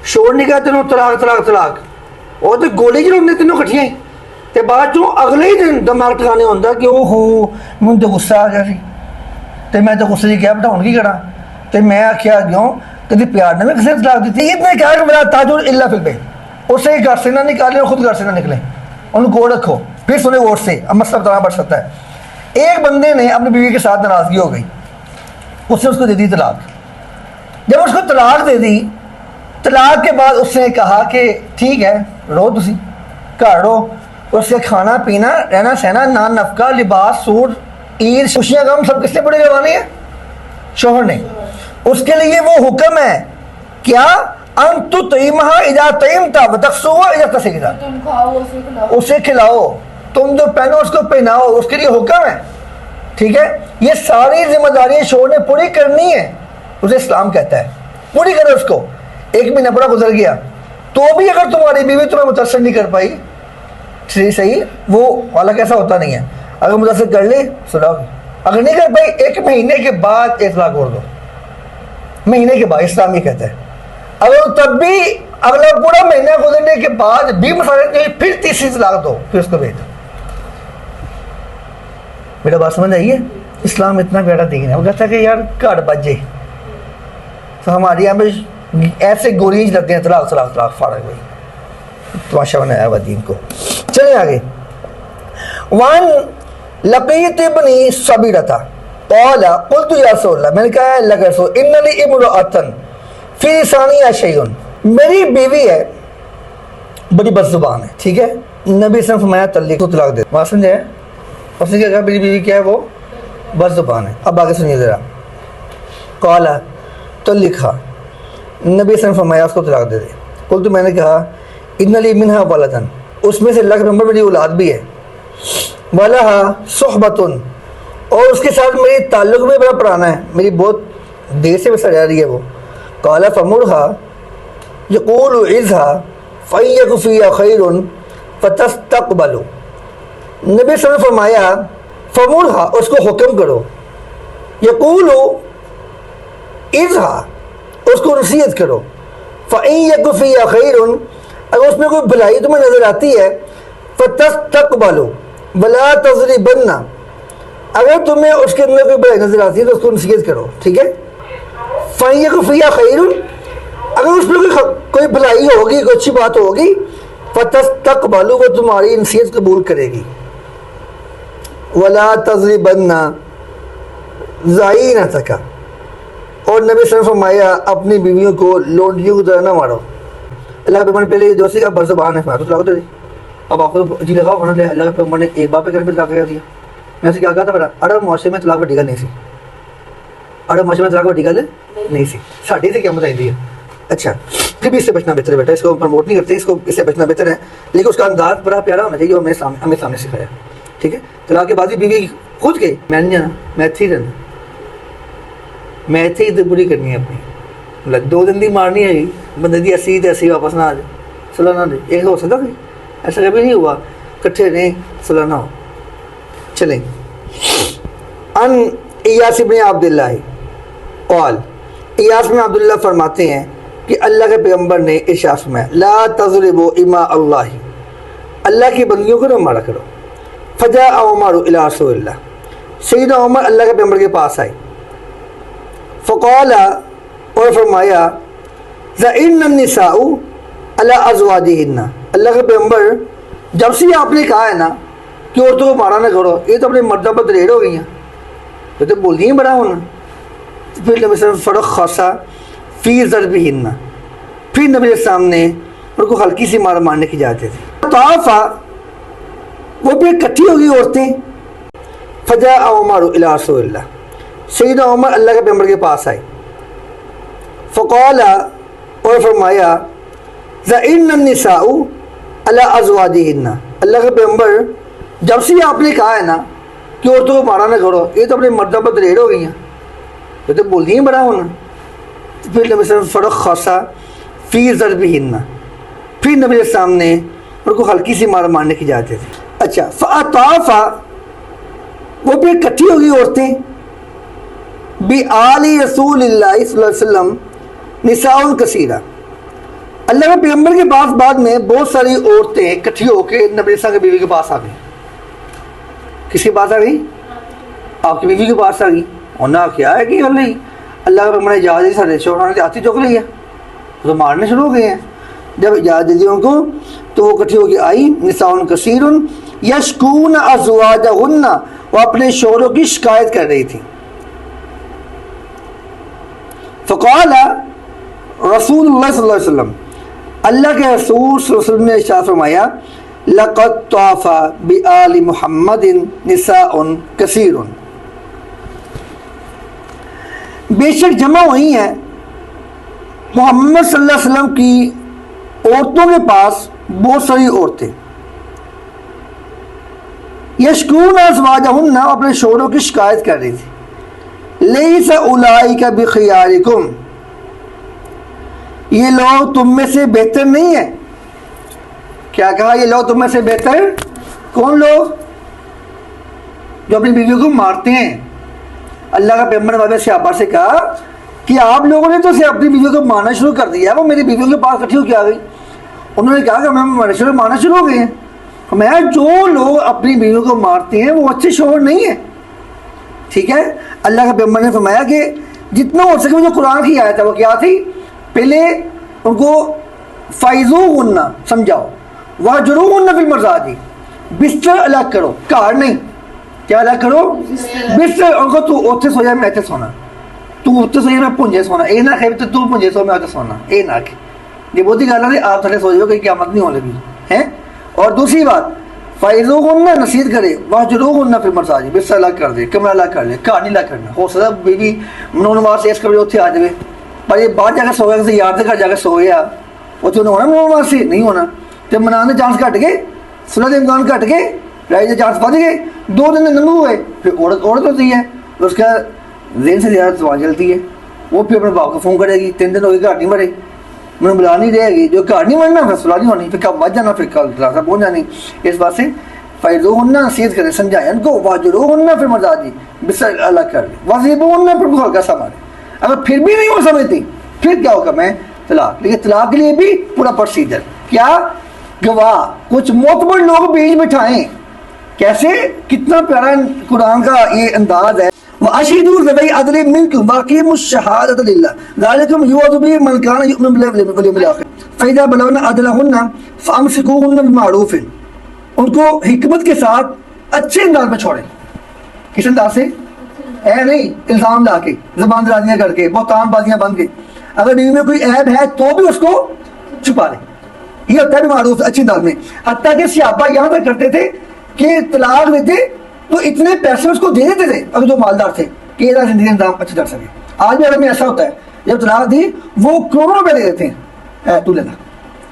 S1: شوہر نہیں کہتے تینوں طلاق طلاق طلاق، اور تو گولی چلاؤں تینوں کٹھیاں تے بعد جو اگلے ہی دن دماغ ٹھکانے ہوتا کہ او ہو مجھے تو غصہ آ گیا سی تے میں تو غصے کی کیا بٹھاؤں کی کرا تے میں آخیا گیوں کدی پیار نے میں کسی طلاق دیتی. عید نے کہا کہ میرا تاجر الا فی البیت، اسے گھر سے نہ نکالے اور خود گھر سے نہ نکلے، ان کو رکھو پھر سنے ووٹ سے. اب مسئلہ بتانا پڑ سکتا ہے. ایک بندے نے اپنی بیوی کے ساتھ ناراضگی ہو گئی، اس نے اس کو دے دی طلاق. جب اس کو طلاق دے دی، طلاق کے بعد اس نے کہا کہ ٹھیک ہے رو تسی گھر رو، اس سے کھانا پینا رہنا سہنا نان نفقہ لباس سوٹ عید خوشیاں غم سب کس نے پڑے کروانے ہیں؟ شوہر نے. اس کے لیے وہ حکم ہے کیا ان تطعمھا اذا طعمت وتکسوھا اذا اکتسیت، اسے کھلاؤ، تم جو پہنو اس کو پہناؤ، اس کے لیے حکم ہے. ٹھیک ہے، یہ ساری ذمہ داریاں شوہر نے پوری کرنی ہے. اسے اسلام کہتا ہے پوری کرو اس کو. 1 مہینہ پورا گزر گیا تو بھی اگر تمہاری بیوی تمہیں متاثر نہیں کر پائی صحیح، وہ والا کیسا ہوتا نہیں ہے. اگر متاثر کر لے سلاؤ، اگر نہیں کر پائی 1 مہینے کے بعد اطلاق اور دو. مہینے کے بعد اسلام یہ کہتا ہے. اگر تب بھی اگلا پورا مہینہ گزرنے کے بعد بھی مسالت نہیں، پھر تیسری طلاق دو، پھر اس کو بھیج دو۔ میرا بات سمجھ آئیے؟ اسلام اتنا پیارا دین ہے۔ وہ کہتا ہے کہ یار گھر بچ جائے، تو ہمارے یہاں پہ ایسے گورینج لگتے ہیں طلاق طلاق طلاق فارغ ہوئی، تماشا بنایا ہوا دین کو۔ چلیں آگے۔ وان لقیت ابن صبیرۃ قال قلت یا رسول اللہ، میں نے کہا اللہ کے رسول ان لی امرأۃ فی لسانی شیء، میری بیوی ہے بڑی بد زبان ہے، ٹھیک ہے، نبی صلی اللہ علیہ وسلم فرمایا طلق، تو طلاق دے۔ بات سمجھے؟ اس نے کیا کہا میری بیوی کیا ہے، وہ بد زبان ہے۔ اب آگے سنیے ذرا، قال طلقھا، نبی صلی اللہ علیہ وسلم فرمایا اس کو طلاق دے دے۔ قلت، میں نے کہا ان لی منھا ولدا، اس میں سے اللہ کے پیغمبر میری اولاد بھی ہے، ولھا صحبۃ، اور اس کے ساتھ میری تعلق بھی بڑا پرانا ہے، میری بہت دیر سے بس رہ رہی ہے وہ۔ قال فمرھا یقول عظھا فإن یک فیھا خیر فتستقبل، نبی صلی اللہ علیہ وسلم نے فرمایا فمرھا، اس کو حکم کرو، یقول عظھا، اس کو نصیحت کرو، فإن یک فیھا خیر، اگر اس میں کوئی بھلائی تمہیں نظر آتی ہے، فتستقبل ولا تضربن، اگر تمہیں اس کے اندر کوئی بھلائی نظر آتی ہے تو اس کو نصیحت کرو، ٹھیک ہے۔ فإن یک فیھا خیر، اگر اس میں کوئی بھلائی ہوگی، کوئی اچھی بات ہوگی، فتستقبل، وہ تمہاری نصیحت قبول کرے گی، ولا تضربن ضعینتک، اور نبی صلی اللہ علیہ وسلم نے فرمایا اپنی بیویوں کو لونڈیوں کی طرح نہ مارو۔ اللہ کے پیغمبر نے پہلے دوستی کا بر زبان ہے، تو طلاق دے دی۔ اب آپ کو جی لگا ہونا چاہیے اللہ کے پیغمبر نے ایک بار پہ کرنے پہ طلاق کر دیا۔ میں سے کیا کہا تھا بڑا عرب معاشرے میں طلاق بڑی گل نہیں سی، عرب معاشرے میں طلاق بڑی گل نہیں سی، ساڈے سے کیا بتائی ہے۔ اچھا پھر بھی اس سے بچنا بہتر ہے بیٹا، اس کو پروموٹ نہیں کرتے، اس کو اس سے بچنا بہتر ہے، لیکن اس کا انداز بڑا پیارا ہونا چاہیے، ہمیں سامنے سکھایا، ٹھیک ہے۔ طلاق کے بعد بھی بیوی خود گئی، میں نہیں جانا، میں اتھی رہنا، میں اتھی عزت پوری کرنی ہے اپنی، مطلب 2 دن دی مارنی ہے، بندے دی ایسی واپس نہ آ جائے، صلاح نہ دے، ایک ہو سکتا کوئی؟ ایسا کبھی نہیں ہوا، کٹھے رہیں صلاح نہ ہو۔ چلیں، ان ایاس بن عبداللہ قال، ایاس بن عبداللہ فرماتے ہیں کہ اللہ کے پیغمبر نے ارشاد فرمایا لا تضربوا اماء اللہ، اللہ کی بندیوں کو نہ مارا کرو۔ فجاء عمر الی رسول اللہ، سیدنا عمر اللہ کے پیغمبر کے پاس آئے، فقال، اور فرمایا ذَإِنَّ النِّسَاءُ عَلَىٰ أَزْوَاجِهِنَّ، اللہ کے پیغمبر جب سے آپ نے کہا ہے نا کہ عورتوں کو مارا نہ کرو، یہ تو اپنے مردوں پر دلیر ہو گئی ہیں، یہ تو بولتی ہیں بڑا ہونا۔ پھر نبی صلی اللہ علیہ وسلم فرخص فی ضربہن، پھر نبی علیہ السلام نے ان کو ہلکی سی مار مارنے کی اجازت دی۔ طاف، وہ بھی اکٹھی ہو گئی عورتیں، فجاء عمر الی رسول اللہ، سیدنا عمر اللہ کے پیغمبر کے پاس آئے، فقال، اور فرمایا ذَإِنَّ النِّسَاءُ عَلَىٰ أَزْوَاجِهِنَّ، اللہ کے پیغمبر جب سے آپ نے کہا ہے نا کہ عورتوں کو مارا نہ کرو، یہ تو اپنے مردوں پر دلیر ہو گئی ہیں، یہ تو بولتی ہیں بڑا ہونا۔ پھر نبی صلی اللہ علیہ وسلم فرخص فی ضربہن، پھر نبی علیہ السلام نے ان کو ہلکی سی مار مارنے کی اجازت دی۔ اچھا، فأطاف، وہ بھی اکٹھی ہو گئی عورتیں، بآل رسول اللہ صلی اللہ علیہ وسلم نساء کثیرہ، اللہ کے پیغمبر کے پاس بعد میں بہت ساری عورتیں اکٹھی ہو کے نبی علیہ السلام کی بیوی کے پاس آ گئی۔ کس کے پاس آ گئی؟ آپ کی بیوی کے پاس آ گئی، ہونا کیا ہے کہ نہیں، اللہ کے پیغمبر نے اجازت دی، سارے شوہروں نے ہاتھی چوک لیا، تو مارنے شروع ہو گئے ہیں۔ جب اجازت دی ان کو تو وہ اکٹھی ہو کے آئی، نساء کثیر یشکون ازواجہن، وہ اپنے شوہروں کی شکایت کر رہی تھی۔ فقال رسول اللہ صلی اللہ علیہ وسلم، اللہ کے رسول صلی اللہ علیہ وسلم نے ارشاد فرمایا لقد طاف بآل محمد نساء کثیر، بے شک جمع ہوئی ہیں محمد صلی اللہ علیہ وسلم کی عورتوں کے پاس بہت ساری عورتیں، یشکون ازواجہن، اپنے شوہروں کی شکایت کر رہی تھی، لیس اولئک بخیارکم، یہ لوگ تم میں سے بہتر نہیں ہیں۔ کیا کہا؟ یہ لوگ تم میں سے بہتر؟ کون لوگ؟ جو اپنی بیویوں کو مارتے ہیں۔ اللہ کا پیغمبر نے صحابہ سے کہا کہ آپ لوگوں نے تو اسے اپنی بیویوں کو مارنا شروع کر دیا ہے. وہ میری بیویوں کے پاس کٹھی ہو کے آ گئی, انہوں نے کہا کہ ہمیں مارنا شروع ہو گئے ہیں. میں جو لوگ اپنی بیویوں کو مارتے ہیں وہ اچھے شوہر نہیں ہیں. ٹھیک ہے, اللہ کے پیغمبر نے فرمایا کہ جتنا ہو سکے جو قرآن کی آیت ہے وہ کیا تھی, پہلے ان کو فائزوہن سمجھاؤ, واہجروہن فی المضاجع, بستر الگ کرو, گھر نہیں, کیا الگ کرو, بستر. ان کو تو اوتھے سو جائے میں ایتھے سونا, تو اوتھے سو جائے میں پنجے سونا, اے نہ کہ تو پنجے سو میں آتے سونا, اے نہ کہ یہ بہت ہی گل ہے, آپ تھلے سو جاؤ کہ قیامت نہیں ہونے لگی ہے. اور دوسری بات, فائزوہن نصیحت کرے, واہجروہن فی المضاجع, بستر الگ کر دے, کمرہ الگ کر لے, گھر نہیں الگ کرنا. ہو سکتا بیوی منونوار سے اس کمرے اتنے آ جائے, پر یہ باہر جا کے سو گیا, کسی یار کے گھر جا کے سو گیا, اتنے ہونا منونوار سے نہیں ہونا. تو منانے چانس گھٹ گئے, صلح کے امکان گھٹ گئے, لڑائی کے چانس بڑھ گئے, 2 دن ننگو ہوئے, پھر عورت ہوتی ہے, اس کا ذہن سے زیادہ زبان چلتی ہے, وہ پھر اپنے باپ کو فون کرے گی, 3 دن ہو گئے گھر نہیں مرے, میں بلا نہیں رہے گی, جو گھر نہیں مرنا پھر صلح نہیں ہونی, پھر کب بچ جانا, پھر کل راسہ پہنچ جانی. اس بات سے فائزوہن نصیحت کرے, سمجھائے ان کو, واہجروہن فی المضاجع, بستر الگ کر لے, واضربوہن, پھر بہت ہلکا سا مارے. اگر پھر بھی نہیں ہو سمجھتی پھر کیا ہوگا, میں طلاق. لیکن طلاق کے لیے بھی پورا پروسیجر, کیا گواہ, کچھ معتبر لوگ بیچ بٹھائیں. کیسے, کتنا پیارا قرآن کا یہ انداز ہے. وَأَشْهِدُوا ذَوَيْ عَدْلٍ مِّنكُمْ وَأَقِيمُوا الشَّهَادَةَ لِلَّهِ ذَلِكُمْ يُوعَظُ بِهِ مَنْ كَانَ يُؤْمِنُ بِاللَّهِ وَالْيَوْمِ الْآخِرِ فَإِذَا بَلَغْنَ أَجَلَهُنَّ فَأَمْسِكُوهُنَّ بِمَعْرُوفٍ, ان کو حکمت کے ساتھ اچھے انداز میں چھوڑیں. کس انداز سے, اے نہیں الزام لا کے, زبان درازیاں کر کے, بہتان بازیاں بن کے. اگر بیوی میں کوئی عیب ہے تو بھی اس کو چھپا لیں, یہ ہوتا ہے معروف اچھے انداز میں. حتیٰ کہ صحابہ یہاں تک کرتے تھے کہ طلاق دیتے تو اتنے پیسے اس کو دے دیتے تھے اگر جو مالدار تھے کہ یہ زندگی انتظام اچھا کر سکے. آج بھی عرب میں ایسا ہوتا ہے, جب طلاق دی وہ کروڑوں روپے دے دیتے ہیں, تو لینا,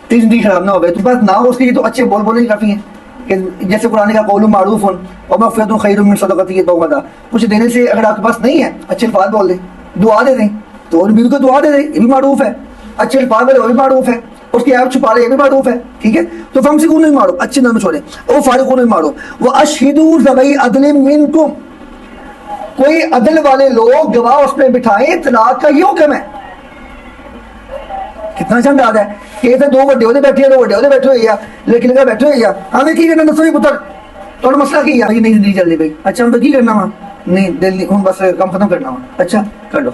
S1: تیری زندگی خراب نہ ہو گئی, تو بس نہ ہو اس کے لیے تو اچھے بولنے کافی ہیں. کہ جیسے قرآن کا قول معروف اور مغفرۃ خیر من صدقۃ, یہ توبہ, کچھ دینے سے اگر آپ کے پاس نہیں ہے اچھے الفاظ بول دیں, دعا دے دیں, تو ان بیوی کو دعا دے دیں, یہ بھی معروف ہے. اچھے الفاظ بولے وہ بھی معروف ہے, اس کے آپ چھپا لے یہ بھی معروف ہے. ٹھیک ہے, تو فَامْسِكُوهُنَّ بِالْمَعْرُوفِ, اچھے نام چھوڑیں, اور فارقوهن بالمعروف. وَأَشْهِدُوا ذَوَيْ عَدْلٍ مِّنكُمْ, کوئی عدل والے لوگ گواہ اس میں بٹھائیں. طلاق کا یہ حکم ہے. کتنا اچھا انداز ہے کہ 2 بڑے ہوتے بیٹھے ہیں, 2 بڑے ہوتے بیٹھے ہوئے ہیں, لیکن لگا بیٹھے ہوئے ہیں, ہمیں کی کرنا دسو پتر, تو مسئلہ کی ہے, نہیں زندگی چل رہی بھائی, اچھا ہم تو کی کرنا وا, نہیں دل نہیں, ہوں بس کام ختم کرنا وا, اچھا کر لو,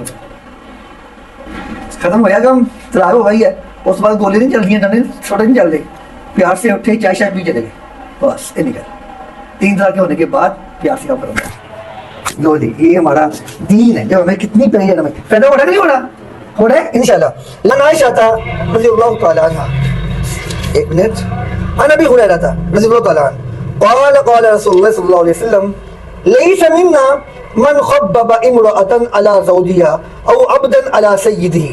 S1: ختم ہوا کام, طلاق ہو گئی ہے. اس بعد گولی نہیں چلتی ہیں, ڈنڈے چھوٹے نہیں چل رہے, پیار سے اٹھے, چائے شائے پی چلے گئے, بس یہ نکل. 3 طلاق کے ہونے کے بعد پیار سے کام کروں گا. لو جی, یہ ہمارا دین ہے, جب ہمیں کتنی پیاری ہے, ہمیں پیدا ہو رہا نہیں ہو رہا ہے انشاءاللہ. لن عائشہ رضی اللہ تعالی عنہ, ایک منٹ, عن ابی ہریرہ رضی اللہ تعالی عنہ قال قال رسول اللہ صلی اللہ علیہ وسلم لیس منا من خبب امرأة على زوجها او عبدا على سیدہ.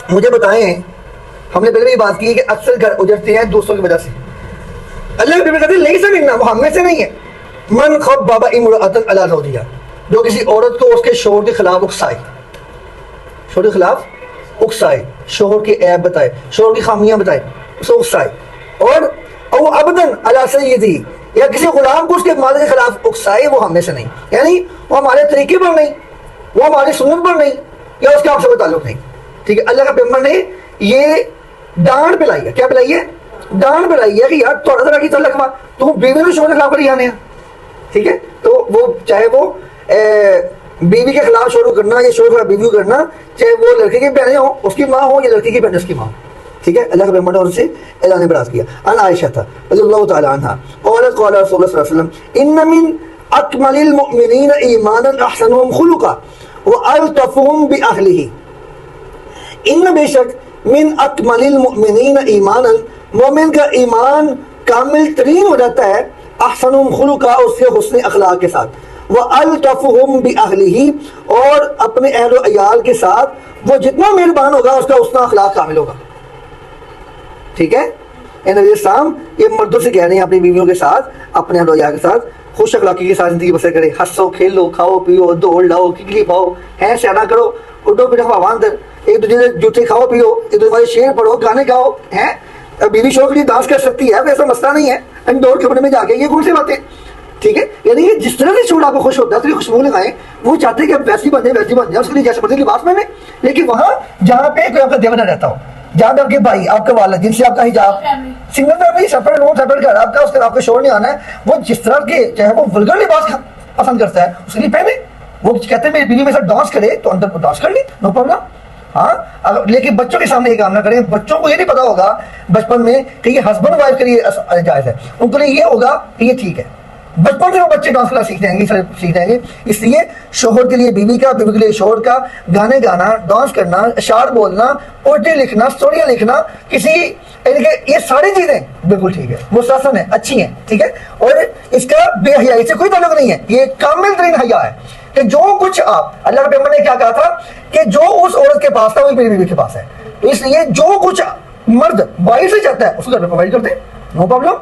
S1: مجھے بتائیں, ہم نے پہلے بھی بات کی ہے کہ اکثر گھر اجڑتے ہیں دوستوں کی وجہ سے. اللہ کے پیغمبر کہتے ہیں لیس منا, وہ ہم میں سے نہیں ہے. من خبب امرأة على زوجها, جو کسی عورت کو اس کے شوہر کے خلاف اکسائے, شوہر کے خلاف اکسائے, شوہر کے عیب بتائے, شوہر کی خامیاں بتائے, اسے اکسائے. اور او عبدا علی سیدی, یا کسی غلام کو اس کے مالک کے خلاف اکسائے, وہ ہم میں سے نہیں. یعنی وہ ہمارے طریقے پر نہیں, وہ ہماری سنت پر نہیں, یا اس کے آپ سے کوئی تعلق نہیں. ٹھیک ہے, اللہ کا پیغمبر نے یہ ڈانٹ پلائی ہے. کیا پلائی ہے؟ ڈانٹ پلائی ہے کہ یار تھوڑا ذرا کی تعلق ہوا, تو بیوی نے شوہر کے خلاف کر آنے ہیں. ٹھیک ہے, تو وہ چاہے وہ بیوی کے خلاف شروع کرنا یا شوہر کے خلاف بیوی کرنا, چاہے وہ لڑکے کی بہنیں ہوں, اس کی ماں ہو, یا لڑکی کی بہن اس کی ماں. ٹھیک ہے, اللہ کے پیغمبر نے ان سے اعلان براز کیا. عن عائشہ رضی اللہ تعالی عنہا قالت قال رسول اللہ صلی اللہ علیہ وسلم ان من اکمل المؤمنین ایمانا احسنهم خلقا والطفهم باہلہ. ان بے شک من اکمل المؤمنین ایمانا, مومن کا ایمان کامل ترین ہو جاتا ہے, احسنهم خلقا, اس کے حسن اخلاق کے ساتھ, والطفهم باہلہ, اور اپنے اہل و عیال کے ساتھ وہ جتنا مہربان ہوگا اس کا اتنا اخلاق کامل ہوگا. ٹھیک ہے, نبی السلام یہ مردوں سے کہہ رہے ہیں اپنی بیویوں کے ساتھ, اپنے اہل و عیال کے ساتھ خوش اخلاقی کے ساتھ زندگی بسر کرے. ہنسو, کھیلو, کھاؤ پیو, دوڑ لاؤ, ککلی پاؤ, ہے سیانا کرو, اڈو پھر ہوا اندر, ایک دوسرے سے جوتے کھاؤ پیو, ایک دوسرے شعر پڑھو, گانے گاؤ. ہے بیوی شوہر کے لیے ڈانس کر سکتی ہے, ایسا مسئلہ نہیں ہے. دوڑ کپڑے میں جا کے, یہ کون سی باتیں. ٹھیک ہے. یعنی کہ جس طرح سے شوہر آپ کو خوش ہوتا ہے اس کی خوشبو لگائیں, وہ چاہتے ہیں کہ آپ ویسی بن جائے, اس کے لیے جیسے مرضی لباس میں, لیکن وہاں جہاں پہ کوئی آپ کا دیوانہ رہتا ہو, جہاں پہ آپ کے بھائی, آپ کا والد, جن سے آپ کا حجاب, single family, separate room, separate گھر, آپ کا اس کے آپ کو شوہر نہیں آنا ہے, وہ جس طرح کے چاہے وہ ولگر لباس پسند کرتا ہے اس کے لیے پہنے. وہ کہتے ہیں میری بیوی میرے ساتھ ڈانس کرے تو اندر ڈانس کر لی, نو پرابلم. ہاں, لیکن بچوں کے سامنے یہ کام نہ کریں. بچوں کو یہ نہیں پتا ہوگا بچپن میں کہ یہ ہسبینڈ وائف کے لیے جائز ہے, ان کے لیے یہ ہوگا کہ یہ ٹھیک ہے. بچپن سے وہ بچے ڈانس کرنا سیکھ جائیں گے, سیکھ جائیں گے. اس لیے شوہر کے لیے بیوی کا, بیوی کے لیے شوہر کا, گانے گانا, ڈانس کرنا, اشعار بولنا, پوئٹری لکھنا, اسٹوریاں لکھنا, کسی یعنی کہ یہ ساری چیزیں بالکل ٹھیک ہے, مستحسن ہے, اچھی ہیں, ٹھیک ہے. اور اس کا بے حیائی سے کوئی تعلق نہیں ہے, یہ کامل ترین حیا ہے کہ جو کچھ آپ, اللہ کے پیغمبر نے کیا کہا تھا کہ جو اس عورت کے پاس تھا وہی میری بیوی کے پاس ہے. اس لیے جو کچھ مرد وائف سے چاہتا ہے اس کو گھر میں پرووائڈ کر دیں, نو پرابلم.